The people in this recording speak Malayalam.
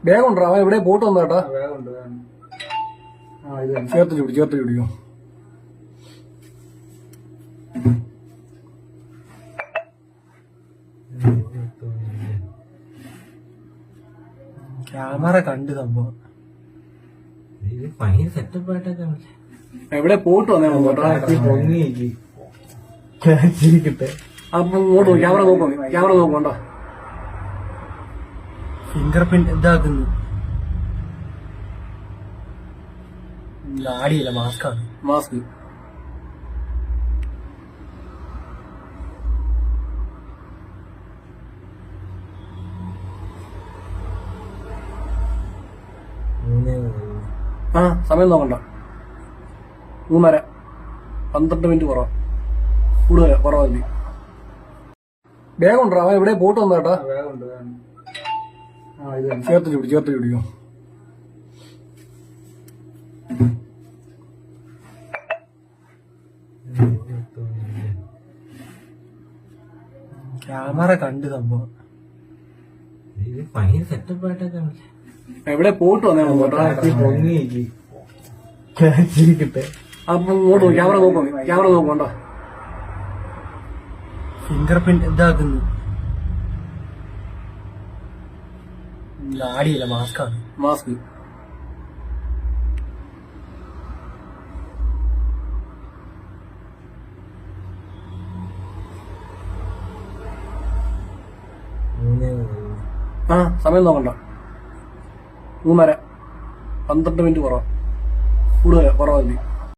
വേഗം ഉണ്ടോ? അവൻ എവിടെ പോട്ട് വന്നേട്ടാ. വേഗമുണ്ട്. ചേർത്ത് ചൂടിക്കോ. ക്യാമറ കണ്ട് സംഭവം ഭയങ്കര സെറ്റപ്പ് ആയിട്ടൊക്കെ എവിടെ പോട്ട് വന്നേ പൊങ്ങിക്കിട്ടെ. അപ്പൊ ഇങ്ങോട്ട് ക്യാമറ നോക്കണ്ടോ? ഫിംഗർ പ്രിന്റ് ഇതാക്കുന്നു. ആടിയില്ല, മാസ്കാണ്. മാസ്ക് സമയം നോക്കണ്ട. 3:30 12 മിനിറ്റ് കുറവാ. വേഗം ഉണ്ടോ? അവൻ എവിടെ പോട്ട് വന്നേട്ടാ. ചേർത്ത് ചൂടിക്കോ. ക്യാമറ കണ്ട് സംഭവം ഭയങ്കര സെറ്റപ്പ് ആയിട്ടൊക്കെ എവിടെ പോട്ട് വന്നേ പൊങ്ങിക്കിട്ടെ. അപ്പൊ ഇങ്ങോട്ട് ക്യാമറ നോക്കണ്ടോ? ഫിംഗർ പ്രിന്റ് ഇതാക്കുന്നു. ആടിയില്ല, മാസ്കാണ്. മാസ്ക് സമയം നോക്കണ്ട. 3:30 12 മിനിറ്റ് കുറവാ.